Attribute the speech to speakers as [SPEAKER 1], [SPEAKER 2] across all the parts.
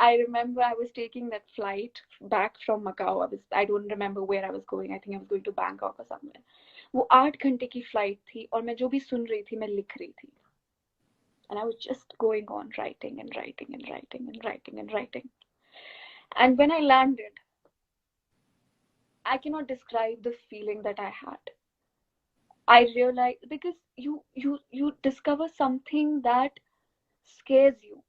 [SPEAKER 1] I remember I was taking that flight back from Macau. I don't remember where I was going. I think I was going to Bangkok or somewhere. वो 8 घंटे की flight थी और मैं जो भी सुन रही थी मैं लिख रही थी. And I was just going on writing and writing and writing and writing and writing. And when I landed, I cannot describe the feeling that I had. I realized because you discover something that scares you.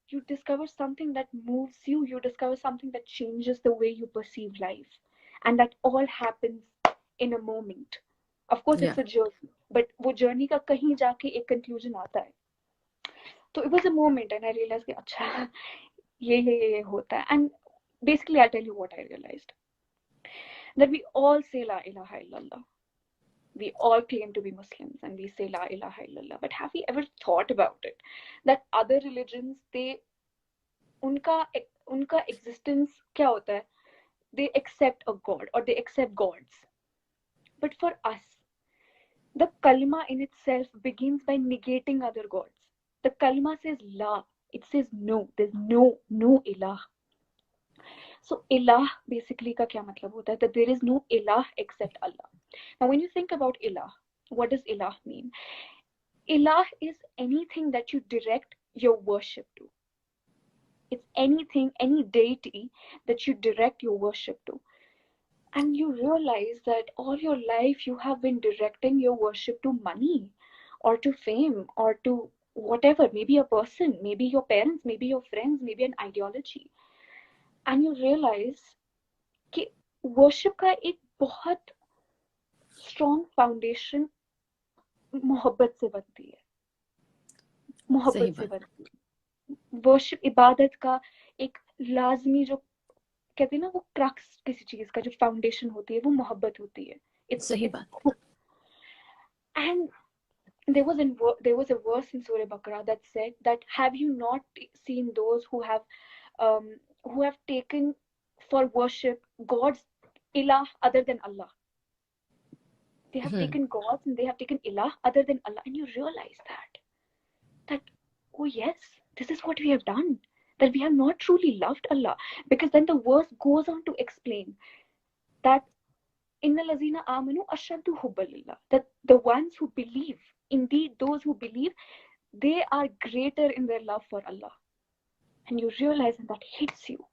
[SPEAKER 1] You discover something that moves you. You discover something that changes the way you perceive life. And that all happens in a moment. Of course, it's a journey. But वो journey का कहीं जाके एक conclusion आता है. So it was a moment and I realized कि अच्छा ये होता है. And basically I'll tell you what I realized. That we all say La ilaha illallah. We all claim to be Muslims and we say La ilaha illallah. But have we ever thought about it? That other religions, उनका existence क्या होता है? They accept a God or they accept gods. But for us, the kalma in itself begins by negating other gods. The kalma says La. It says no. There's no ilah. So ilah basically का क्या मतलब होता है? That there is no ilah except Allah. Now when you think about ilah, what does ilah mean? Ilah is anything that you direct your worship to. It's anything, any deity that you direct your worship to. And you realize that all your life you have been directing your worship to money or to fame or to whatever, maybe a person, maybe your parents, maybe your friends, maybe an ideology. And you realize कि worship का एक बहुत strong foundation मोहब्बत से बनती है. मोहब्बत से बनती है. Worship इबादत का एक लाजमी जो कहते हैं ना वो क्रक्स किसी चीज का जो फाउंडेशन होती है वो मोहब्बत होती है.
[SPEAKER 2] सही बात.
[SPEAKER 1] And there was a verse in Surah Baqarah that said that have you not seen those who have taken for worship gods ilah other than Allah. They have taken gods and they have taken ilah other than Allah, and you realize that oh yes, this is what we have done, that we have not truly loved Allah. Because then the verse goes on to explain that innal lazina amanu ashaddu hubban lillah, that the ones who believe, indeed those who believe, they are greater in their love for Allah. And you realize, and that hits you.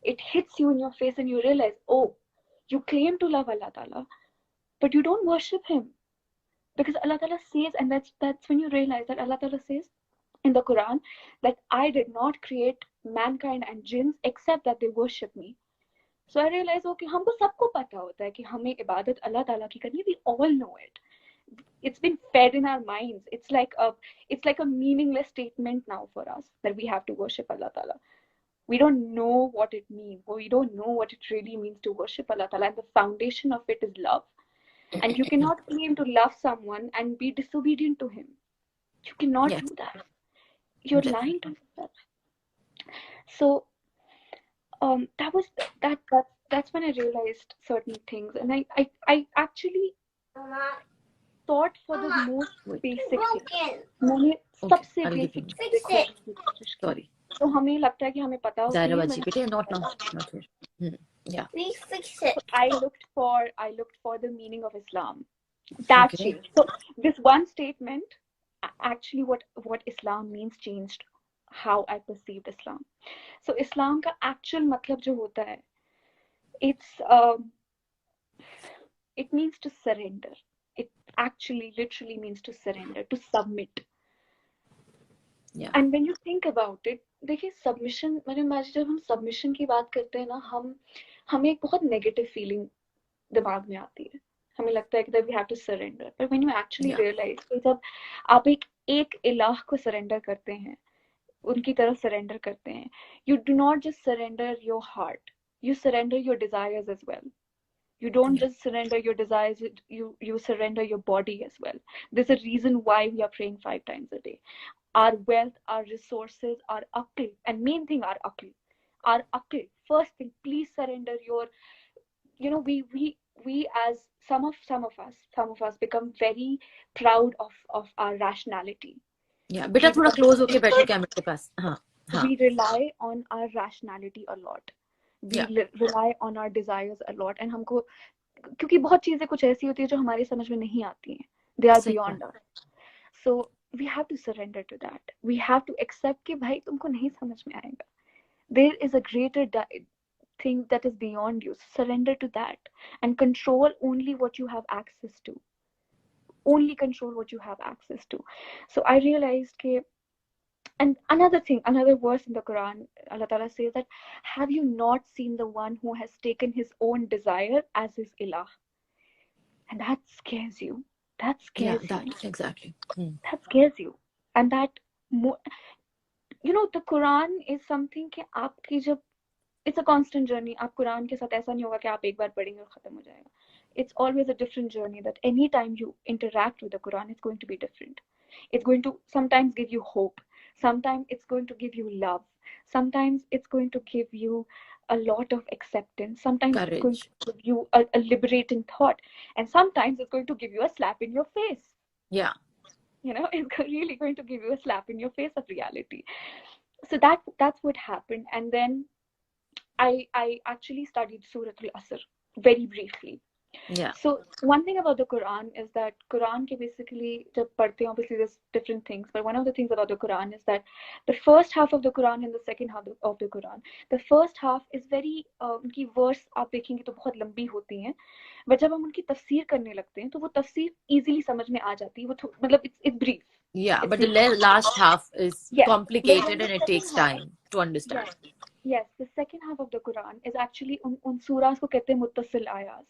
[SPEAKER 1] It hits you in your face and you realize, oh, you claim to love Allah Ta'ala, but you don't worship Him. Because Allah Ta'ala says, and that's when you realize that Allah Ta'ala says in the Quran that I did not create mankind and jinns except that they worship me. So I realize, okay, हमको सबको पता होता है कि हमें इबादत अल्लाह ताला की करनी है. We all know it. It's been fed in our minds. It's like a meaningless statement now for us that we have to worship Allah Ta'ala. We don't know what it means. We don't know what it really means to worship Allah Ta'ala. And the foundation of it is love. And you cannot claim to love someone and be disobedient to him. You cannot do that. You're lying to yourself. So that's when I realized certain things, and I actually thought for the most basic thing. मैंने सबसे basic
[SPEAKER 2] sorry.
[SPEAKER 1] तो हमें लगता है कि हमें पता होता है.
[SPEAKER 2] Zaira bachi bete, not here. Yeah.
[SPEAKER 1] Please fix it. I looked for the meaning of Islam. That changed. So this one statement, actually what Islam means changed how I perceived Islam. So Islam का actual मतलब जो होता है, it means to surrender. It actually literally means to surrender, to submit.
[SPEAKER 2] Yeah.
[SPEAKER 1] And when you think about it, देखिए submission, मैंने imagine जब हम submission की बात करते हैं ना, हमें एक बहुत negative feeling दिमाग में आती है. हमें लगता है कि that we have to surrender. But when you actually realize कि जब आप एक इलाह को surrender करते हैं, उनकी तरफ surrender करते हैं, you do not just surrender your heart. You surrender your desires as well. You don't just surrender your desires, you surrender your body as well. There's a reason why we are praying 5 times a day. Our wealth, our resources, our aql, and main thing, our aql. Our aql, first thing, please surrender your, we as some of us become very proud of our rationality.
[SPEAKER 2] Yeah, beta thoda close hoke baitho camera ke paas. हाँ. हाँ.
[SPEAKER 1] We rely on our rationality a lot. We
[SPEAKER 2] Yeah.
[SPEAKER 1] rely on our desires a lot. And हमको, क्योंकि बहुत चीजें कुछ ऐसी होती है जो हमारे समझ में नहीं आती हैं. They are
[SPEAKER 2] सही बात.
[SPEAKER 1] beyond us. So we have to surrender to that. We have to accept कि भाई तुमको नहीं समझ में आएगा. There is a greater thing that is beyond you. Surrender to that and control only what you have access to. Only control what you have access to. So I realized that, and another thing, another verse in the Quran, Allah Ta'ala says that, have you not seen the one who has taken his own desire as his ilah? And that scares you. That
[SPEAKER 2] Yeah,
[SPEAKER 1] scares you.
[SPEAKER 2] that exactly.
[SPEAKER 1] That scares you. And that, the Quran is something कि आपकी जब, it's a constant journey. आप कुरान के साथ ऐसा नहीं होगा कि आप एक बार पढ़ेंगे और खत्म हो जाएगा. It's always a different journey, that any time you interact with the Quran, it's going to be different. It's going to sometimes give you hope. Sometimes it's going to give you love. Sometimes it's going to give you a lot of acceptance. Sometimes it's going
[SPEAKER 2] Courage.
[SPEAKER 1] to give you a liberating thought. And sometimes it's going to give you a slap in your face.
[SPEAKER 2] Yeah.
[SPEAKER 1] It's really going to give you a slap in your face of reality. So that's what happened. And then I actually studied Surah Al-Asr very briefly.
[SPEAKER 2] Yeah.
[SPEAKER 1] So one thing about the Quran is that Quran ke basically jab padhte hain, obviously there's different things, but one of the things about the Quran is that the first half of the Quran and the second half of the Quran, the first half is very उनकी verse आप देखेंगे तो बहुत लंबी होती हैं, but जब हम उनकी तफसीर करने लगते हैं तो वो तफसीर easily समझ में आ जाती है, वो मतलब it's brief.
[SPEAKER 2] Yeah,
[SPEAKER 1] It's
[SPEAKER 2] but the
[SPEAKER 1] brief.
[SPEAKER 2] last half is
[SPEAKER 1] Yes. But when
[SPEAKER 2] complicated
[SPEAKER 1] the
[SPEAKER 2] and it
[SPEAKER 1] second
[SPEAKER 2] takes
[SPEAKER 1] half,
[SPEAKER 2] time to understand.
[SPEAKER 1] yes, the second half of the Quran is actually उन सूरास को कहते हैं मुत्तसिल आयात,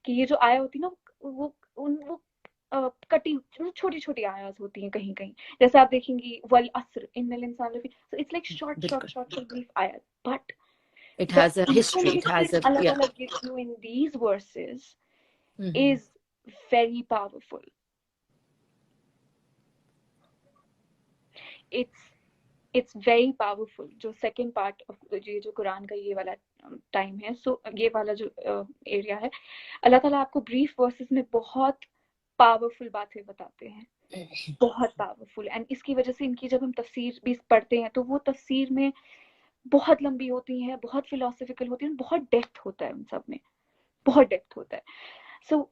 [SPEAKER 1] कि ये जो आया होती है ना, वो कटी छोटी छोटी आयात होती हैं कहीं कहीं, जैसे आप देखेंगी वल अस्र इन्नल इंसान लफी, so it's like short
[SPEAKER 2] बिल्कुल.
[SPEAKER 1] brief ayat, but
[SPEAKER 2] It
[SPEAKER 1] the
[SPEAKER 2] has a history. It has
[SPEAKER 1] information
[SPEAKER 2] a,
[SPEAKER 1] Allah
[SPEAKER 2] yeah.
[SPEAKER 1] Ta'ala gives you in these verses
[SPEAKER 2] Mm-hmm.
[SPEAKER 1] is very powerful. It's very powerful. जो second part of ये जो कुरान का ये वाला time है, so ये वाला जो एरिया है, अल्लाह ताला आपको brief verses में बहुत powerful बातें बताते हैं, बहुत पावरफुल. एंड इसकी वजह से इनकी जब हम तफसीर भी पढ़ते हैं तो वो तफसीर में बहुत लंबी होती हैं, बहुत फिलोसफिकल होती हैं, बहुत डेप्थ होता है उन सब में, बहुत डेप्थ होता है. सो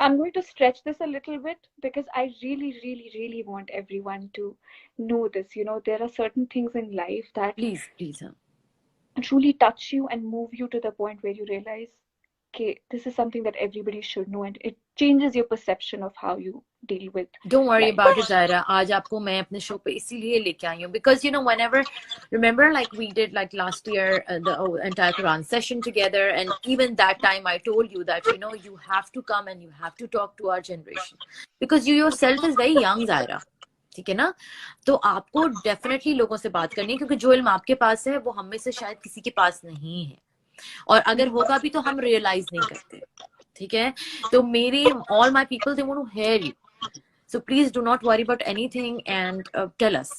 [SPEAKER 1] I'm going to stretch this a little bit because I really, really, really want everyone to know this. There are certain things in life that
[SPEAKER 2] Please, please.
[SPEAKER 1] truly touch you and move you to the point where you realize, okay, this is something that everybody should know, and it changes your perception of how you deal with
[SPEAKER 2] Don't worry
[SPEAKER 1] life.
[SPEAKER 2] about it, Zaira. आज आपको मैं अपने show पे इसीलिए लेके आई हूँ because whenever, remember like we did like last year the entire Quran session together, and even that time I told you that you have to come and you have to talk to our generation because you yourself is very young, Zaira. ठीक है ना? तो आपको definitely लोगों से बात करनी है क्योंकि जो इल्म आपके पास है वो हम में से शायद किसी के पास नहीं है, और अगर होगा भी तो हम रियलाइज नहीं करते. ठीक है? तो मेरे all my people, they want to hear you. So please do not worry about anything and tell us.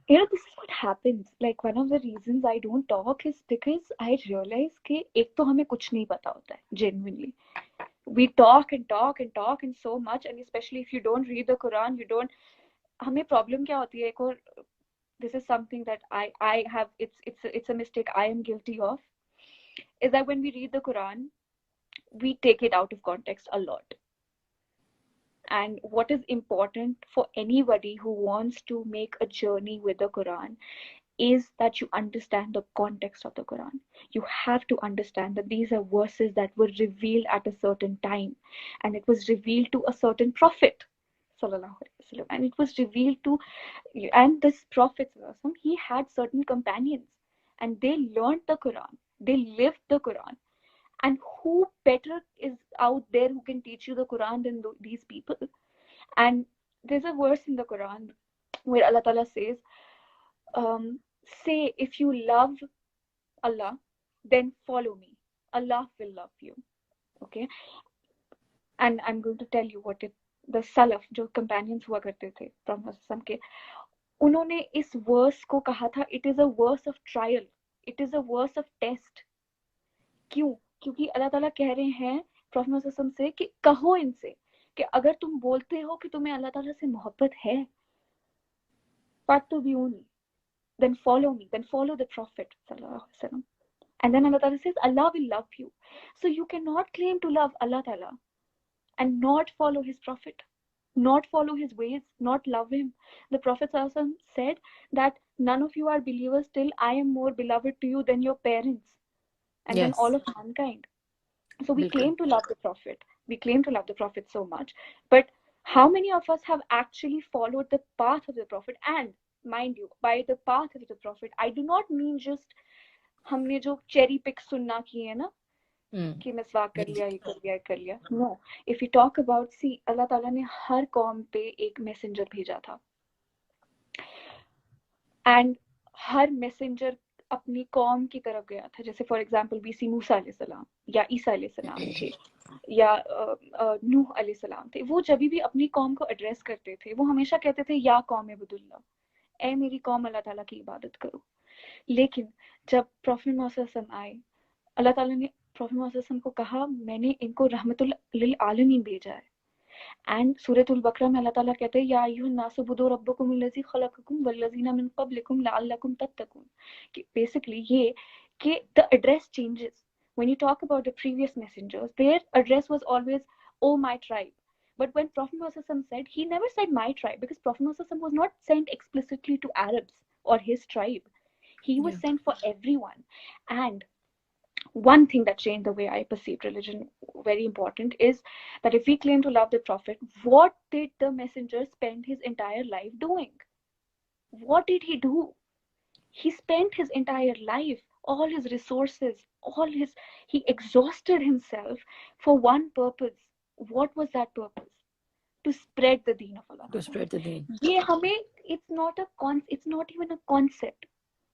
[SPEAKER 1] This is what happens. Like, one of the reasons I don't talk is because I realize कि एक तो हमें कुछ नहीं पता होता है, genuinely. We talk and talk and talk and so much, and especially if you don't read the Quran, हमें problem क्या होती है, एक और, this is something that I have, it's a mistake I am guilty of, is that when we read the Quran, we take it out of context a lot. And what is important for anybody who wants to make a journey with the Quran is that you understand the context of the Quran. You have to understand that these are verses that were revealed at a certain time, and it was revealed to a certain prophet, and it was revealed to, and this prophet, he had certain companions, and they learned the Quran, they lived the Quran. And who better is out there who can teach you the Quran than these people? And there's a verse in the Quran where Allah Ta'ala says, say, if you love Allah, then follow me. Allah will love you. Okay? And I'm going to tell you what the Salaf, जो companions हुआ करते थे Prophet के, उन्होंने इस verse को कहा था, it is a verse of trial. It is a verse of test. क्यों? क्योंकि अल्लाह ताला कह रहे हैं Prophet से कि कहो इनसे कि अगर तुम बोलते हो कि तुम्हें अल्लाह ताला से मोहब्बत है, फातबिऊनी, then follow me, then follow the Prophet sallallahu alaihi wasallam. And then Allah Ta'ala says, Allah will love you. So you cannot claim to love Allah Ta'ala and not follow his Prophet, not follow his ways, not love him. The Prophet sallallahu alaihi wasallam said that none of you are believers till I am more beloved to you than your parents and then all
[SPEAKER 2] Yes,
[SPEAKER 1] of mankind. So we
[SPEAKER 2] bilkul.
[SPEAKER 1] claim to love the Prophet. We claim to love the Prophet so much. But how many of us have actually followed the path of the Prophet? And mind you, by the path of the Prophet, I do not mean just हमने जो cherry pick सुनना किए ना कि मिसवाक कर लिया ये कर लिया ये कर लिया. No, if we talk about, see, अल्लाह ताला ने हर कौम पे एक मैसेंजर भेजा था. एंड हर मैसेंजर अपनी कौम की तरफ गया था. जैसे फॉर एग्जांपल बीसी मूसा अलैहिस्सलाम या ईसा अलैहिस्सलाम थे या नूह अलैहिस्सलाम थे. वो जब भी अपनी कौम को एड्रेस करते थे वो हमेशा कहते थे या कौम इबुदुल्लाह, ए मेरी कौम अल्लाह ताला की इबादत करो. लेकिन जब प्रॉफिट मोहम्मद आए, अल्लाह ताला ने प्रॉफिट मोहम्मद को कहा मैंने इनको रहमतुल लिल आलमीन भेजा है. एंड सूरतुल बकरा में अल्लाह ताला कहते हैं या अय्युहन नासु बुदू रब्बकुम अल्लज़ी खलक़कुम वल्लज़ीना मिन क़ब्लिकुम लअल्लकुम तत्तक़ून. कि बेसिकली ये कि the address changes. When you talk about the previous messengers, their address was always, oh my tribe. But when Prophet Muhammad said, he never said my tribe, because Prophet Muhammad was not sent explicitly to Arabs or his tribe. He was
[SPEAKER 2] Yeah.
[SPEAKER 1] sent for everyone. And one thing that changed the way I perceived religion, very important, is that if we claim to love the Prophet, what did the messenger spend his entire life doing? What did he do? He spent his entire life, all his resources, he exhausted himself for one purpose. What was that purpose? To spread the deen of Allah.
[SPEAKER 2] To spread the deen.
[SPEAKER 1] It's not even a concept.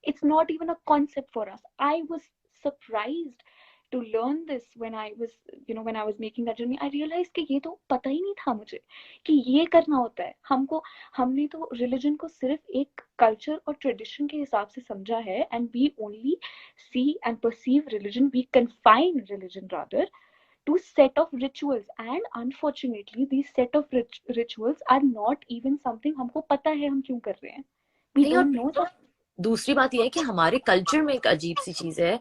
[SPEAKER 1] It's not even a concept for us. I was surprised to learn this when I was making that journey. I realized कि ये तो पता ही नहीं था मुझे कि ये करना होता है. हमने तो religion को सिर्फ एक culture और tradition के हिसाब से समझा है, and we only see and perceive religion, we confine religion rather to set of rituals, and unfortunately these set of rituals are not even something हमको पता है हम क्यों कर रहे हैं. We
[SPEAKER 2] नहीं, और
[SPEAKER 1] don't know that.
[SPEAKER 2] दूसरी बात यह है कि हमारे कल्चर में एक अजीब सी चीज है,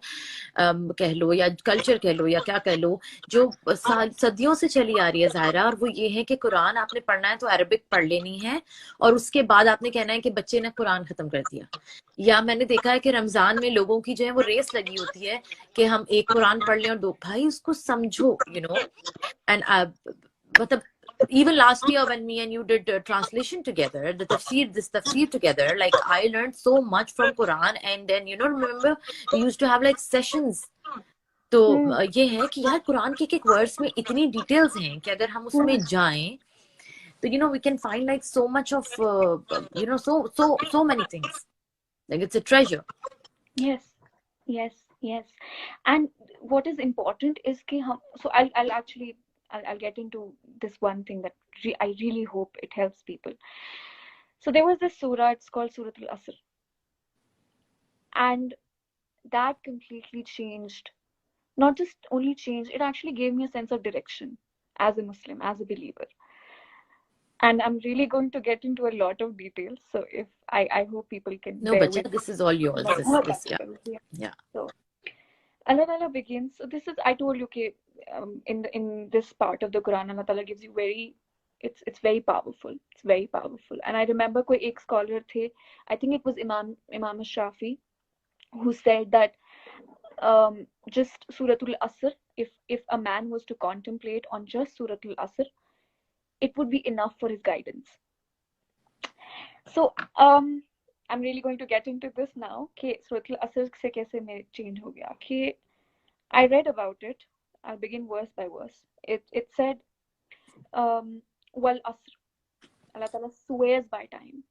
[SPEAKER 2] कह लो या कल्चर कह लो या क्या कह लो, जो सदियों से चली आ रही है ज़ाहिरा, और वो ये है कि कुरान आपने पढ़ना है तो अरबिक पढ़ लेनी है और उसके बाद आपने कहना है कि बच्चे ने कुरान खत्म कर दिया. या मैंने देखा है कि रमजान में लोगों की जो है वो रेस लगी होती है कि हम एक कुरान पढ़ लें और दो. भाई उसको समझो, एंड मतलब even last year when me and you did translation together, this tafsir together, like I learned so much from Quran. And then remember we used to have like sessions. तो ये है कि यार कुरान के एक वर्ड्स में इतनी डिटेल्स हैं कि अगर हम उसमें जाएं तो we can find like so much of so many things. Like it's a treasure.
[SPEAKER 1] Yes. And what is important is कि हम, so I'll get into this one thing that I really hope it helps people. So there was this surah, it's called Surah Al-Asr, and that completely changed, not just only changed, it actually gave me a sense of direction as a Muslim, as a believer. And I'm really going to get into a lot of details, so if I hope people can
[SPEAKER 2] No,
[SPEAKER 1] bear
[SPEAKER 2] bacha,
[SPEAKER 1] with
[SPEAKER 2] this is all yours. This yeah.
[SPEAKER 1] So Allah Ta'ala begins. So this is, I told you, okay, in this part of the Quran, Allah Ta'ala gives you it's very powerful. It's very powerful. And I remember कोई एक scholar थे, I think it was Imam Shafi, who said that just Suratul Asr, if a man was to contemplate on just Suratul Asr, it would be enough for his guidance. So I'm really going to get into this now. कि Suratul Asr से कैसे मैं change हो गया. कि I read about it. I'll begin verse by verse. It said, wal asr. Allah Ta'ala swears by time.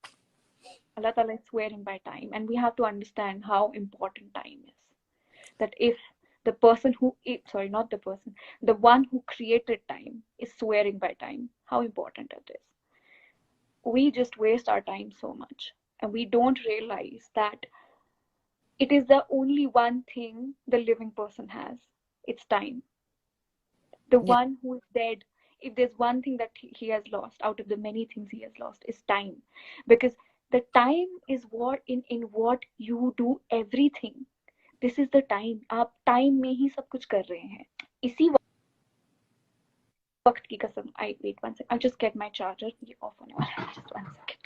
[SPEAKER 1] Allah Ta'ala is swearing by time. And we have to understand how important time is. That if the person who, sorry, not the person, the one who created time is swearing by time, how important it is. We just waste our time so much. And we don't realize that it is the only one thing the living person has. It's time. The one who is dead, if there's one thing that he has lost out of the many things he has lost, is time. Because The time is what in what you do everything. This is the time. आप time में ही सब कुछ कर रहे हैं. इसी वक्त की कसम. I wait 1 second. I'll just get my charger. ये off होने वाला है. Just 1 second.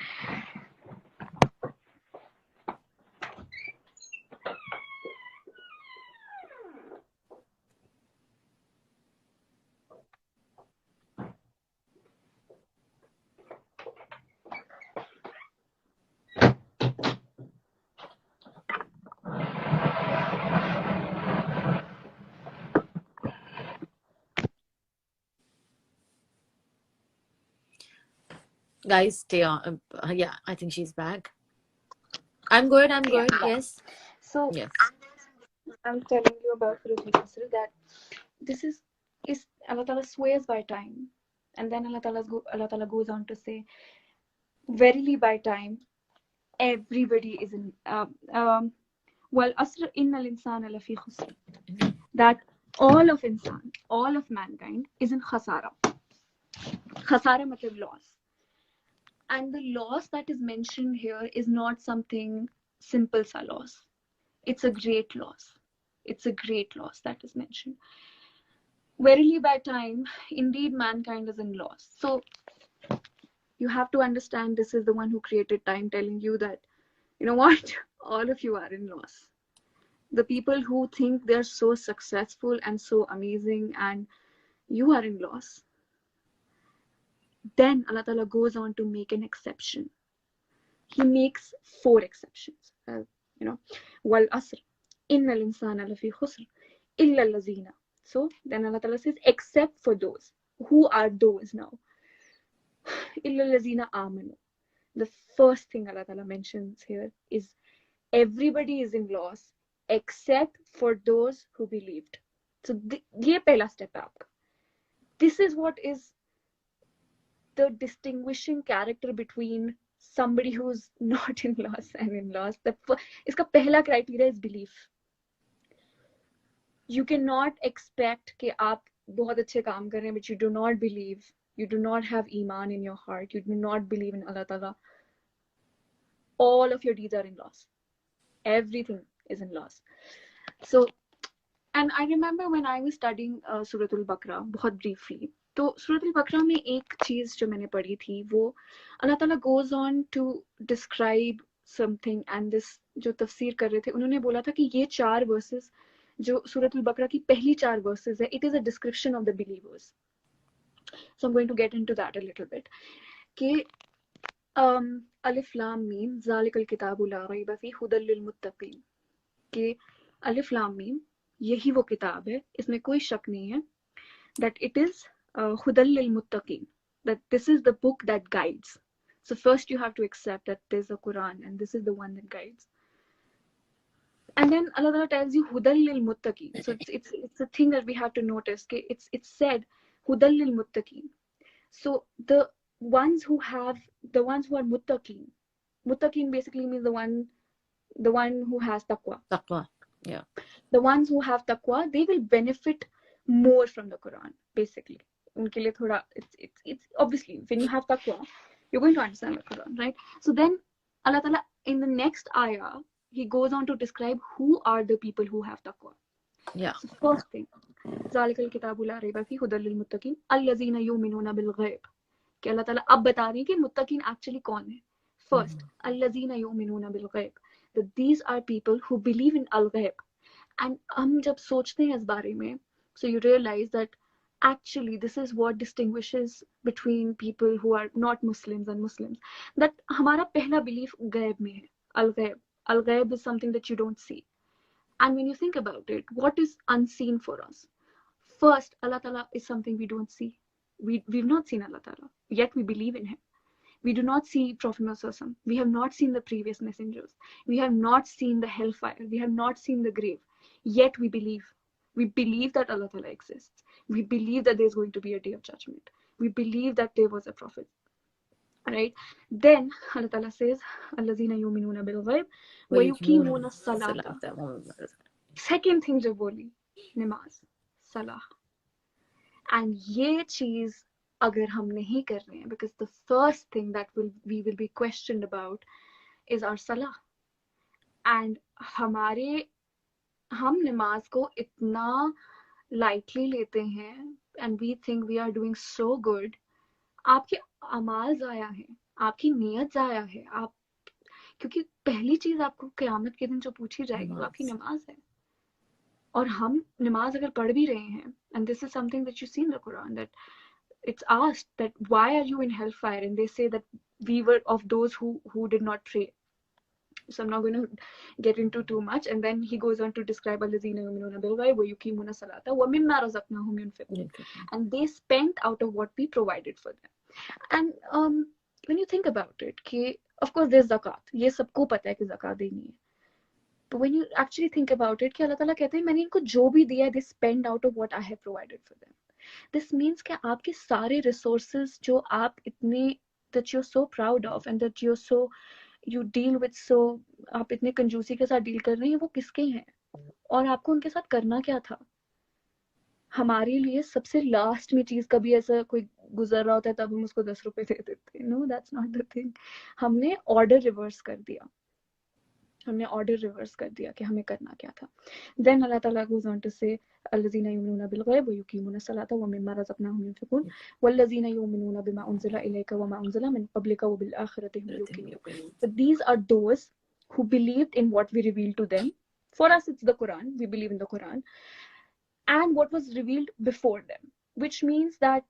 [SPEAKER 2] Guys, stay on. Yeah, I think she's back. I'm good. I'm good.
[SPEAKER 1] Yeah.
[SPEAKER 2] Yes.
[SPEAKER 1] So
[SPEAKER 2] Yes.
[SPEAKER 1] I'm telling you about Surah Al-Qasr, that this is Allah Ta'ala swears by time, and then Allah Ta'ala goes on to say, verily by time, everybody is in well asr innal insana lafi khusr, that all of insan, all of mankind is in khasara. Khasara matlab loss. And the loss that is mentioned here is not something simple sa loss. It's a great loss. It's a great loss that is mentioned. Verily by time, indeed mankind is in loss. So you have to understand, this is the one who created time telling you that, you know what, all of you are in loss. The people who think they're so successful and so amazing, and you are in loss. Then Allah Ta'ala goes on to make an exception. He makes 4 exceptions. Wal asr, innal insana lafi khusr, illa allazina. So then Allah Ta'ala says, except for those. Who are those now? Illa allazina amanu. The first thing Allah Ta'ala mentions here is everybody is in loss except for those who believed. So ये पहला step है आपका. This is what is the distinguishing character between somebody who's not in loss and in loss. इसका पहला criteria is belief. You cannot expect कि आप बहुत अच्छे काम कर रहे हैं, but you do not believe, you do not have iman in your heart, you do not believe in Allah Ta'ala. All of your deeds are in loss. Everything is in loss. So, and I remember when I was studying Surah Al-Baqarah, बहुत briefly, तो Surah Al-Baqarah में एक चीज जो मैंने पढ़ी थी, वो Allah Ta'ala goes on to describe something, and this जो तफसीर कर रहे थे, उन्होंने बोला था कि ये 4 verses जो सूरत अल-बकरा की पहली 4 verses है, it is a description of the believers. So I'm going to get into that a little bit. कि अलिफ लाम मीम ज़ालिकल किताबु ला रैब फीह हुदल लिल मुत्तकीन, कि अलिफ लाम मीम यही वो किताब है, इसमें कोई शक नहीं है, that it is हुदल लिल मुत्तकीन, that this is the book that guides. So first you have to accept that there's a Quran and this is the one that guides. And then Allah Ta'ala tells you Hudal lil Muttaqin. So it's a thing that we have to notice. Okay? It's said Hudal lil Muttaqin. So the ones who are Muttaqin. Muttaqin basically means the one who has taqwa.
[SPEAKER 2] Taqwa. Yeah.
[SPEAKER 1] The ones who have taqwa, they will benefit more from the Quran, basically. उनके लिए थोड़ा, it's obviously when you have taqwa, you're going to understand the Quran, right? So then Allah Ta'ala in the next ayah, he goes on to describe who are the people who have taqwa.
[SPEAKER 2] Yeah.
[SPEAKER 1] So first thing, ذَلِكَ الْكِتَابُ لَا رَيْبَ فِيهِ هُدًى لِلْمُتَّقِينَ الَّذِينَ يُؤْمِنُونَ بِالْغَيْبِ. कि अल्लाह ताला अब बता रही है कि मुत्तकीन actually कौन है. First, الَّذِينَ يُؤْمِنُونَ بِالْغَيْبِ, that these are people who believe in al-ghayb. And हम जब सोचते हैं इस बारे में, so you realize that actually this is what distinguishes between people who are not Muslims and Muslims. That हमारा पहला belief गैब में है, al-ghayb. Al-ghayb is something that you don't see. And when you think about it, what is unseen for us? First, Allah Ta'ala is something we don't see. We've not seen Allah Ta'ala, yet we believe in him. We do not see Prophet Muhammad. We have not seen the previous messengers. We have not seen the hellfire. We have not seen the grave. Yet we believe. We believe that Allah Ta'ala exists. We believe that there's going to be a day of judgment. We believe that there was a prophet. Right? Then Allah Ta'ala says, Allazina yuminuna bil ghayb wa yuqimuna salata. Second thing जो बोली, नमाज, सलाह. And ये चीज अगर हम नहीं कर रहे हैं, because the first thing that we will be questioned about is our salah. And हम नमाज को इतना lightly लेते हैं and we think we are doing so good. आपके अमाल जाया है, आपकी नियत जाया है, आप क्योंकि पहली चीज आपको क़यामत के दिन जो पूछी जाएगी वो आपकी नमाज है. और हम नमाज अगर पढ़ भी रहे हैं, and this is something that you see in the Quran, that it's asked that why are you in hellfire, and they say that we were of those who did not pray. So I'm not going to get into too much, and then he goes on to describe allazina yu'minuna bil ghaib wa yuqimuna salata wa mimma razaqnahum yunfiqun, and they spent out of what we provided for them. And when you think about it, कि of course there's zakat, ये सबको पता है कि zakat देनी है. But when you actually think about it, कि अल्लाह ताला कहते हैं मैंने इनको जो भी दिया है, they spend out of what I have provided for them. This means कि आपके सारे resources जो आप इतने that you're so proud of and that you're so you deal with, so आप इतने कंजूसी के साथ डील कर रहे हैं, वो किसके हैं और आपको उनके साथ करना क्या था. हमारे लिए सबसे लास्ट में चीज कभी ऐसा कोई गुजर रहा होता है तब हम उसको 10 रुपए दे देते हैं. No, that's not the thing. हमने ऑर्डर रिवर्स कर दिया, कि हमें करना क्या था. देन अल्लाह ताला goes on to say الذين يؤمنون بالغيب ويقيمون الصلاة ومما رزقناهم ينفقون والذين يؤمنون بما أنزل إليك وما أنزل من قبلك وبالآخرة هم يوقنون. But these are those who believed in what we revealed to them. For us it's the Quran, we believe in the Quran and what was revealed before them, which means that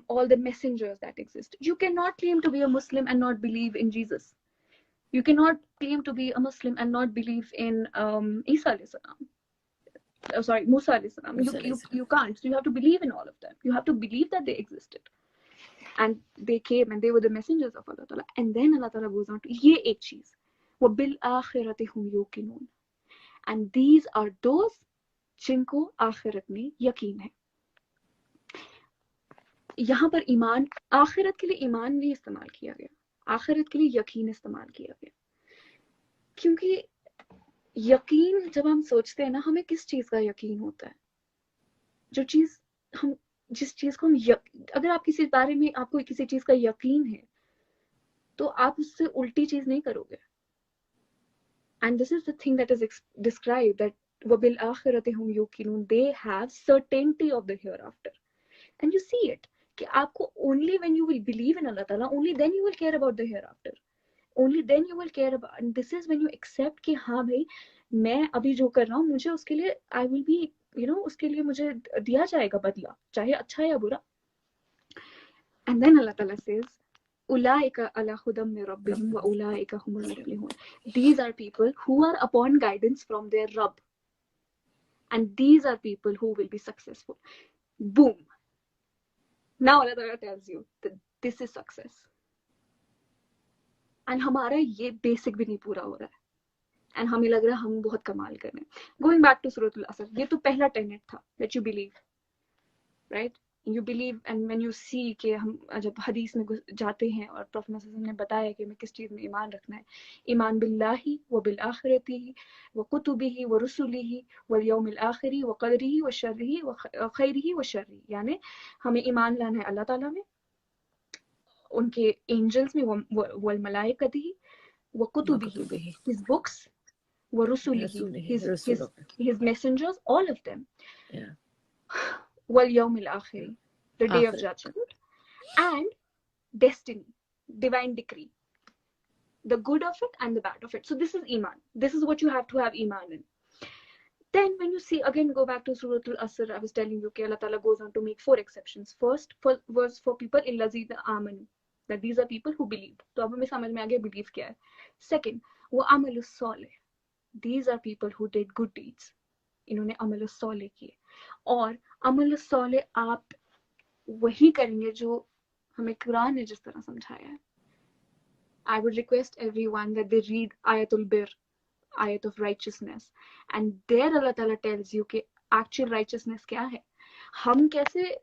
[SPEAKER 1] all the messengers that exist. You cannot claim to be a Muslim and not believe in Jesus. You cannot claim to be a Muslim and not believe in Isa alayhi salam. Musa alayhi salam. You can't. So you have to believe in all of them. You have to believe that they existed. And they came and they were the messengers of Allah Ta'ala. And then Allah Ta'ala goes on to, ye ek cheez. وَبِالْآخِرَةِ هُمْ يُوقِنُونَ. And these are those जिनको आखिरत में यकीन है. यहाँ पर ईमान, आखिरत के लिए ईमान नहीं इस्तेमाल किया गया, आखिरत के लिए यकीन इस्तेमाल किया गया. क्योंकि यकीन जब हम सोचते हैं ना, हमें किस चीज का यकीन होता है, जिस चीज को हम अगर आप किसी बारे में आपको किसी चीज का यकीन है तो आप उससे उल्टी चीज नहीं करोगे. And this is the thing that is described, that وَبِالْآخِرَةِ هُمْ يُوقِنُونَ, they have certainty of the hereafter. And you see it, कि आपको only when you will believe in Allah Ta'ala, only then you will care about the hereafter. Only then you will care about, and this is when you accept कि हाँ भाई मैं अभी जो कर रहा हूँ मुझे उसके लिए I will be, उसके लिए मुझे दिया जाएगा बदला, चाहे अच्छा या बुरा. And then Allah Ta'ala says Ulaika ala hudam min rabbihim wa ulaika humul muflihun. These are people who are upon guidance from their Rabb. And these are people who will be successful. Boom. Now Allah Ta'ala tells you that this is success. And हमारा ये basic भी नहीं पूरा हो रहा है. And हमें लग रहा है हम बहुत कमाल कर रहे हैं. Going back to Suratul Asr, ये तो पहला tenet था, that you believe. Right? You believe, and when you see कि हम जब हदीस में जाते हैं और प्रॉफेट मोहम्मद ने बताया कि हमें किस चीज़ में ईमान रखना है, ईमान बिल्लाही व बिल आखिरती व कुतुबिही व रुसुलिही व यौमिल आखिरी व क़दरिही व शर्रिही व खैरिही व शर्री. यानी हमें ईमान लाना है अल्लाह ताला में, उनके एंजल्स में, वल मलाइकतिही व कुतुबिही, his books, व रुसुलिही, his messengers, all of them.
[SPEAKER 2] Yeah.
[SPEAKER 1] وَالْيَوْمِ الْآخِرِ, the day of judgment, and destiny, divine decree, the good of it and the bad of it. So this is iman. This is what you have to have iman in. Then when you see, again go back to Suratul Asr, I was telling you, Allah Ta'ala goes on to make 4 exceptions. First was for people illazina amanu, that these are people who believed. तो अब हमें समझ में आ गया belief क्या है. Second, वो अमलुस Salih, these are people who did good deeds. इन्होंने अमलुस सालिह किए. और अमलुस सालिह आप वही करेंगे जो हमें कुरान ने जिस तरह समझाया है. I would request everyone that they read Ayatul Bir, Ayat of Righteousness, and there Allah Ta'ala tells you कि actual righteousness क्या है. हम कैसे,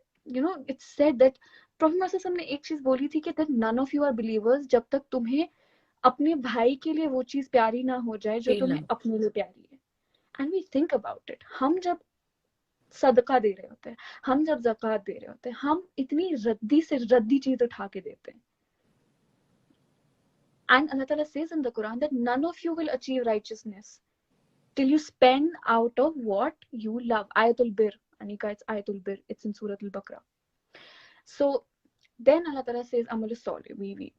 [SPEAKER 1] it's said that Prophet Muhammad ने एक चीज बोली थी कि that none of you are believers जब तक तुम्हें अपने भाई के लिए वो चीज प्यारी ना हो जाए जो तुम्हें अपने लिए प्यारी है. And we think about it, हम जब सदका दे रहे होते हैं, हम जब ज़कात दे रहे होते हैं, हम इतनी रद्दी से रद्दी चीज उठा के देते हैं. And Allah Ta'ala says in the Quran that none of you will achieve righteousness till you spend out of what you love. Ayatul Bir. Anika, it's Ayatul Bir. It's in Surah Al-Baqarah. So then Allah Ta'ala says, Amal Salih,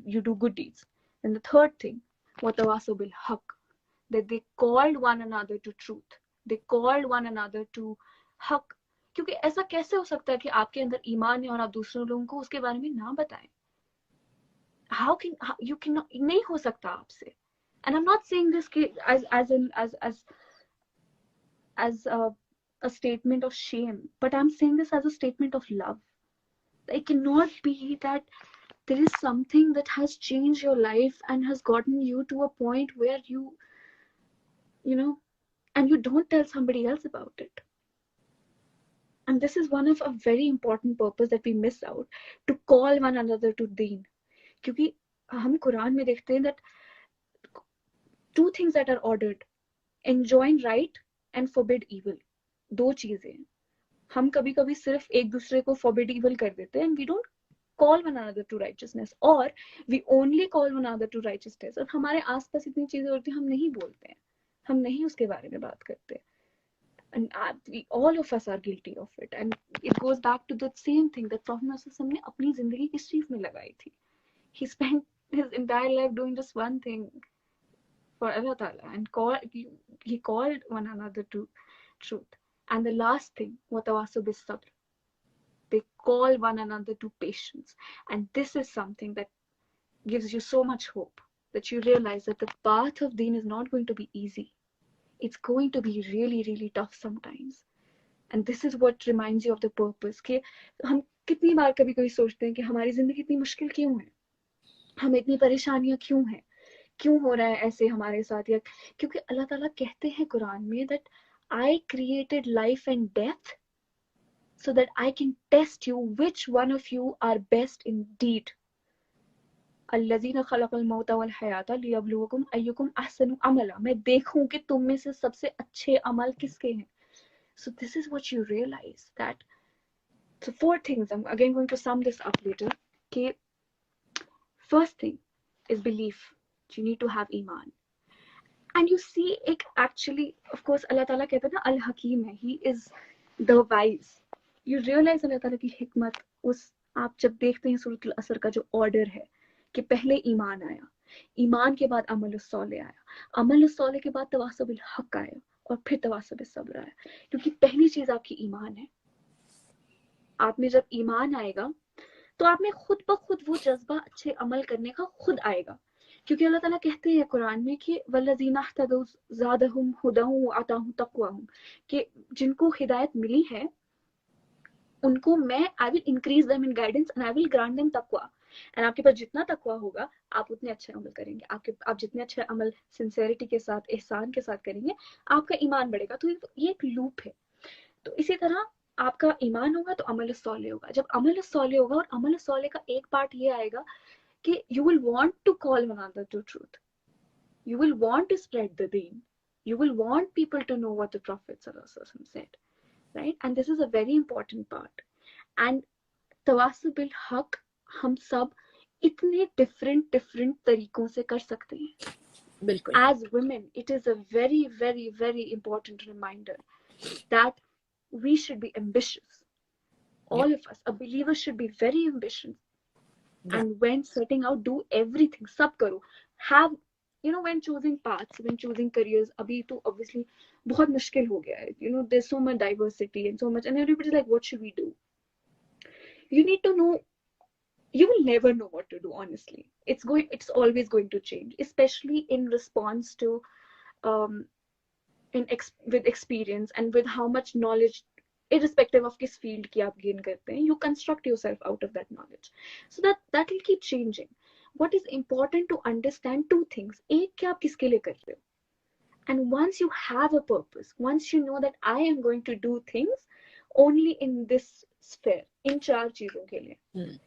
[SPEAKER 1] you do good deeds. And the third thing, Watawasaw bil Haq, that they called one another to truth. They called one another to Haq. क्योंकि ऐसा कैसे हो सकता है कि आपके अंदर ईमान है और आप दूसरों लोगों को उसके बारे में ना बताएं? How you cannot, नहीं हो सकता आपसे. And I'm not saying this as a statement of shame, but I'm saying this as a statement of love. It cannot be that there is something that has changed your life and has gotten you to a point where you know, and you don't tell somebody else about it. And this is one of a very important purpose that we miss out, to call one another to deen. क्योंकि हम कुरान में देखते हैं that two things that are ordered, enjoin right and forbid evil. दो चीजें हम कभी कभी सिर्फ एक दूसरे को forbid evil कर देते हैं, and we don't call one another to righteousness, or we only call one another to righteousness. और हमारे आसपास इतनी चीजें होती हैं, हम नहीं बोलते हैं, हम नहीं उसके बारे में बात करते. And all of us are guilty of it. And it goes back to the same thing that Prophet Muhammad ने अपनी जिंदगी किस चीज में लगाई थी. He spent his entire life doing just one thing for Allah Ta'ala, and he called one another to truth. And the last thing, وَتَوَاصَوْا بِالصَّبْرِ, they call one another to patience. And this is something that gives you so much hope, that you realize that the path of deen is not going to be easy. It's going to be really, really tough sometimes. And this is what reminds you of the purpose. कि हम कितनी बार कभी कभी सोचते हैं कि हमारी जिंदगी इतनी मुश्किल क्यों है, हमें इतनी परेशानियां क्यों हैं, क्यों हो रहा है ऐसे हमारे साथ. या क्योंकि अल्लाह ताला कहते हैं कुरान में that I created life and death so that I can test you which one of you are best indeed. الذين خلق الموت والحياة ليبلوكم أيكم أحسن عملا. मैं देखूं कि तुम में से सबसे अच्छे अमल किसके हैं. So this is what you realize, that so 4 things. I'm again going to sum this up later. Okay, first thing is belief. You need to have iman. And you see, actually, of course, Allah Ta'ala कहता है ना Al Hakim है, He is the wise. You realize Allah Ta'ala की हिकमत उस, आप जब देखते हैं सूरत अल-असर का जो ऑर्डर है कि पहले ईमान आया, ईमान के बाद अमल सॉले आया, अमल सॉले के बाद तवासुब बिल हक आया, और फिर तवासुब बिस सब्र आया. क्योंकि पहली चीज आपकी ईमान है. आप में जब ईमान आएगा तो आप में खुद ब खुद वो जज्बा अच्छे अमल करने का खुद आएगा. क्योंकि अल्लाह ताला कहते हैं कुरान में कि वल्लज़ीना इह्तदौ ज़ादहुम हुदन व आताहुम तक़वाहुम, कि जिनको हिदायत मिली है उनको मैं I will increase them in guidance and I will grant them तक़वा. एंड आपके पास जितना तक़वा होगा आप उतने अच्छे अमल करेंगे. आप जितने अच्छे अमल सिंसेरिटी के साथ, एहसान के साथ करेंगे, आपका ईमान बढ़ेगा. तो ये एक लूप है. तो इसी तरह आपका ईमान होगा तो अमल सॉले होगा. जब अमल सॉले होगा, और अमल सॉले का एक पार्ट ये आएगा कि you will want to call one another to truth. You will want to spread the deen. You will want people to know what the Prophet ﷺ said, right? And this is a very important part. And तवासुब बिल हक हम सब इतने different तरीकों से कर सकते हैं.
[SPEAKER 2] बिल्कुल.
[SPEAKER 1] As women, it is a very, very, very important reminder that we should be ambitious. All of us, a believer should be very ambitious. Yeah. And when setting out, do everything. Sab karo. Have, when choosing paths, when choosing careers, abhi to obviously बहुत मुश्किल हो गया है. There's so much diversity and so much, and everybody's like, what should we do? You need to know. You will never know what to do, honestly. It's always going to change, especially in response to, with experience and with how much knowledge, irrespective of किस field की आप gain करते हैं, you construct yourself out of that knowledge. So that will keep changing. What is important to understand, 2 things. एक, कि आप किसके लिए कर रहे हो. And once you have a purpose, once you know that I am going to do things only in this sphere, इन 4 चीजों के लिए.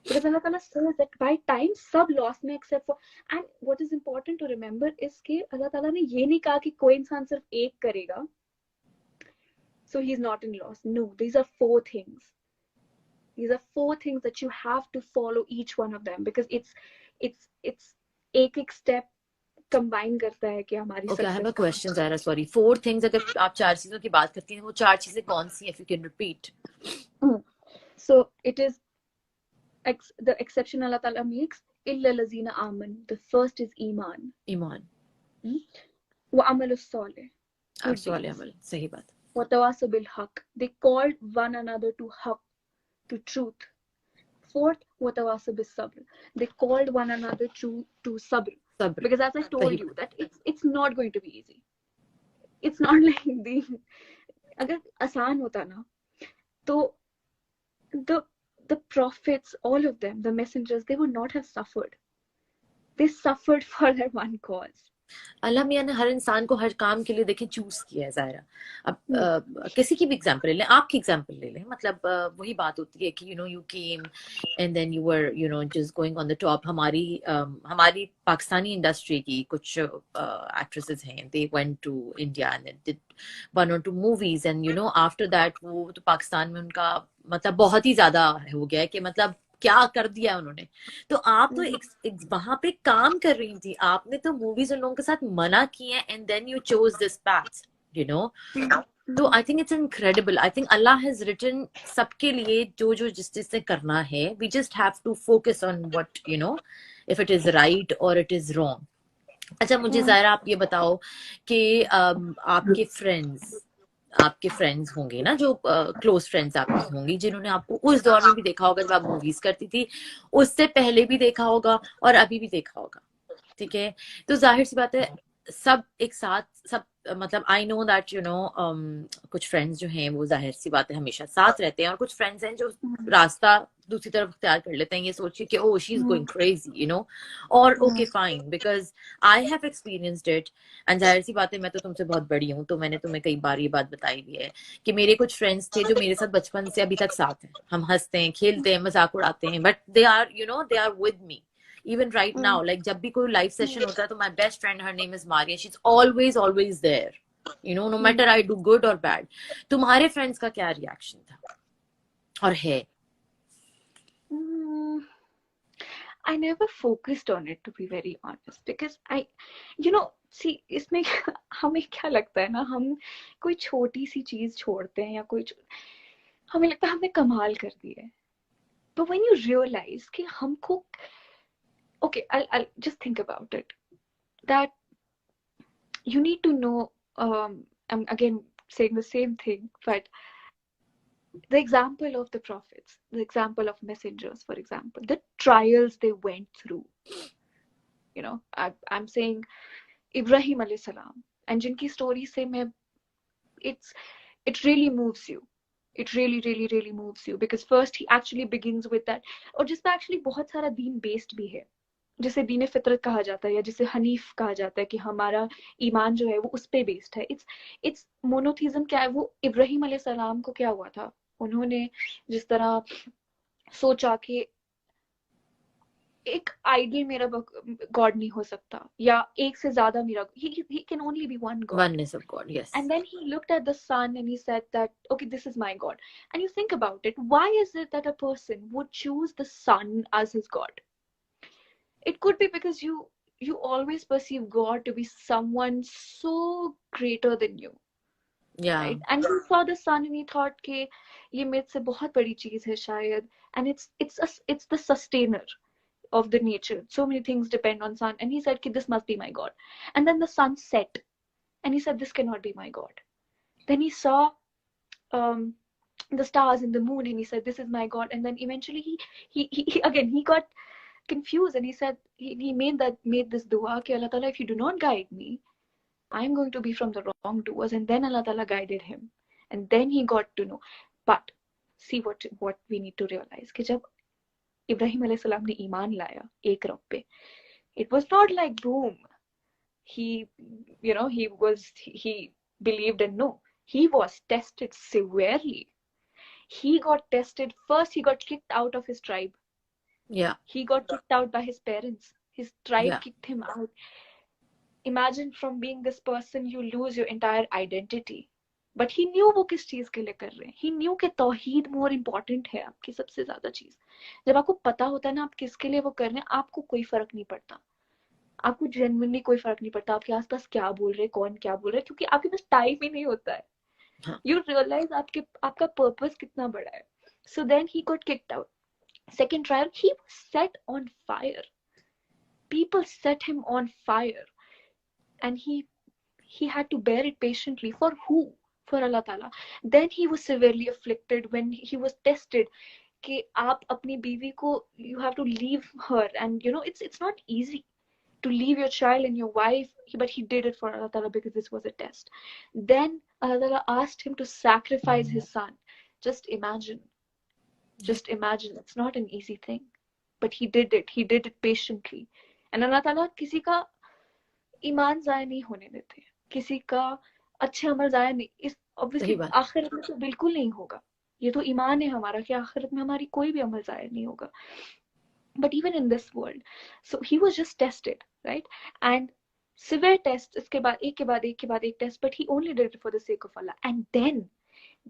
[SPEAKER 1] Because Allah Ta'ala says that by time सब loss में except for, and what is important to remember is कि Allah Ta'ala ने ये नहीं कहा कि कोई इंसान सिर्फ एक करेगा, so he's not in loss. No, these are 4 things. These are 4 things that you have to follow each one of them, because it's एक एक स्टेप कंबाइन करता है कि हमारी
[SPEAKER 2] Okay, I have a
[SPEAKER 1] success को।
[SPEAKER 2] question, Zaira. Sorry. 4 things. अगर आप 4 चीजों की बात करती हैं, वो 4 चीजें कौन सी हैं? If you can repeat.
[SPEAKER 1] So it is the exception Allah Ta'ala makes, illa lazina aman. The first is iman.
[SPEAKER 2] Iman.
[SPEAKER 1] Wa amalus soleh, good
[SPEAKER 2] Soleh
[SPEAKER 1] deeds.
[SPEAKER 2] amal. सही बात.
[SPEAKER 1] Wa tawasaw bil haq. They called one another to haq, to truth. Fourth, wa tawasaw bis sabr. They called one another to sabr.
[SPEAKER 2] सब्र.
[SPEAKER 1] Because as I told
[SPEAKER 2] सही
[SPEAKER 1] you
[SPEAKER 2] बात.
[SPEAKER 1] that it's not going to be easy. It's not like the अगर आसान होता ना तो the the prophets, all of them, the messengers, they would not have suffered. They suffered for their one cause.
[SPEAKER 2] अल्लाह मियाँ ने हर इंसान को हर काम के लिए देखे चूज किया है जायरा. अब किसी की भी एग्जांपल ले लें, आपकी एग्जांपल ले लें, मतलब वही बात होती है कि you came and then you were just going on the top. हमारी पाकिस्तानी इंडस्ट्री की कुछ एक्ट्रेसेस हैं, they went to India and did 1 or 2 movies and after that वो तो पाकिस्तान में उनका मतलब बहुत ही ज्यादा हो गया है कि मतलब क्या कर दिया उन्होंने. तो आप तो वहां पे काम कर रही थी, आपने तो मूवीज उन लोगों के साथ मना की है and then you chose this path. तो I think it's incredible. I think Allah has written सबके लिए जो जो जिस जिससे करना है. We just have to focus on what if it is right और इट इज रॉन्ग. अच्छा, मुझे जायरा आप ये बताओ कि आपके फ्रेंड्स होंगे ना, जो क्लोज फ्रेंड्स आपकी होंगी, जिन्होंने आपको उस दौर में भी देखा होगा जब आप मूवीज करती थी, उससे पहले भी देखा होगा और अभी भी देखा होगा. ठीक है, तो जाहिर सी बात है सब एक साथ सब मतलब आई नो दैट कुछ फ्रेंड्स जो हैं वो जाहिर सी बात है हमेशा साथ रहते हैं, और कुछ फ्रेंड्स हैं जो रास्ता दूसरी तरफ इख्तियार कर लेते हैं ये सोच के कि oh she is going crazy और okay fine, because I have experienced it. And जाहिर सी बात है मैं तो तुमसे बहुत बड़ी हूँ, तो मैंने तुम्हें कई बार ये बात बताई भी है कि मेरे कुछ फ्रेंड्स थे जो मेरे साथ बचपन से अभी तक साथ हैं. हम हंसते हैं, खेलते हैं, मजाक उड़ाते हैं, but they are with me even right now. Like जब भी कोई लाइव सेशन होता है तो my best friend, her name is Maria, she's always there, no matter I do good or bad. तुम्हारे फ्रेंड्स का क्या रिएक्शन था और है?
[SPEAKER 1] I never focused on it, to be very honest, because see, इसमें हमें क्या लगता है ना, हम कोई छोटी सी चीज छोड़ते हैं या हमें लगता है हमने कमाल कर दी है. But when you realize कि हमको okay, I'll just think about it, that you need to know, I'm again saying the same thing, but the example of the prophets, the example of messengers, for example, the trials they went through, I'm saying Ibrahim alayhi salam, and jinki story se main, it really moves you. It really really really moves you, because first he actually begins with that, और जिसमें actually बहुत सारा दीन based भी है, जिसे दीन फितरत कहा जाता है या जिसे हनीफ कहा जाता है कि हमारा ईमान जो है वो उस पे बेस्ड है. It's monotheism. क्या है वो? इब्राहिम अलैहिस्सलाम को क्या हुआ था, उन्होंने जिस तरह सोचा कि एक आइडल मेरा गॉड नहीं हो सकता, या एक से ज्यादा मेरा, he can only be one god.
[SPEAKER 2] Oneness of God, yes.
[SPEAKER 1] And then he looked at the sun and he said that, okay, this is my god. And you think about it, why is it that a person would choose the sun as his god? It could be because you always perceive God to be someone so greater than you.
[SPEAKER 2] Yeah.
[SPEAKER 1] Right? And he saw the sun and he thought कि ये मेरे से बहुत बड़ी चीज है शायद, and it's the sustainer of the nature. So many things depend on sun, and he said कि this must be my God. And then the sun set, and he said this cannot be my God. Then he saw the stars and the moon, and he said this is my God. And then eventually he again he got confused, and he said he made this dua कि Allah Ta'ala, if you do not guide me, I'm going to be from the wrongdoers. And then Allah Ta'ala guided him, and then he got to know. But see what we need to realize कि जब इब्राहिम अलैहि सलाम ने ईमान लाया एक रब पे, it was not like boom, he believed, and no, he was tested severely. He got tested. First he got kicked out of his tribe.
[SPEAKER 2] Yeah.
[SPEAKER 1] He got kicked out by his parents. His tribe kicked him out. Imagine, from being this person you lose your entire identity. But he knew वो किस चीज के लिए कर रहे हैं. He knew कि तौहीद more important है आपकी सबसे ज्यादा चीज. जब आपको पता होता है ना आप किसके लिए वो कर रहे हैं, आपको कोई फर्क नहीं पड़ता. आपको जेन्युइनली कोई फर्क नहीं पड़ता आपके आसपास क्या बोल रहे, कौन क्या बोल रहा है, क्योंकि आपके पास टाइम ही नहीं होता है.
[SPEAKER 2] हाँ.
[SPEAKER 1] You realize आपका पर्पस कितना बड़ा है. So then he got kicked out. Second trial, he was set on fire. People set him on fire, and he had to bear it patiently. For who? For Allah Ta'ala. Then he was severely afflicted when he was tested. कि आप अपनी बीवी को, you have to leave her, and you know it's not easy to leave your child and your wife, but he did it for Allah Ta'ala because this was a test. Then Allah Ta'ala asked him to sacrifice his son. Just imagine, just imagine, it's not an easy thing, but he did it patiently. And Allah Ta'ala किसी का ईमान जाया नहीं होने देते, किसी का अच्छे अमल जाया नहीं, इस
[SPEAKER 2] सही
[SPEAKER 1] ऑब्वियसली
[SPEAKER 2] बात.
[SPEAKER 1] आखिरत में तो बिल्कुल नहीं होगा. ये तो ईमान है हमारा कि आखिरत में हमारी कोई भी अमल जाया नहीं होगा. But even in this world, so he was just tested, right? And severe tests, इसके बाद एक के बाद एक के बाद एक test, but he only did it for the sake of Allah. And then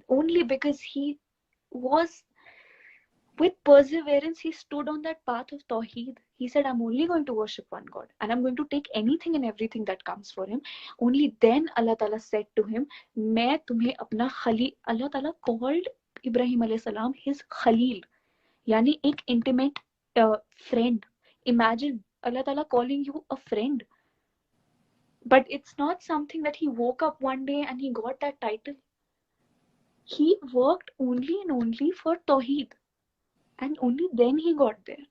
[SPEAKER 1] only because he was, with perseverance, he stood on that path of Tawheed. He said, I'm only going to worship one God and I'm going to take anything and everything that comes for him. Only then Allah Ta'ala said to him, मैं तुम्हें अपना Khalil, Allah Ta'ala called Ibrahim alayhi salam his Khalil, yani एक intimate friend. Imagine Allah Ta'ala calling you a friend. But it's not something that he woke up one day and he got that title. He worked only and only for Tawheed. And only then he got there.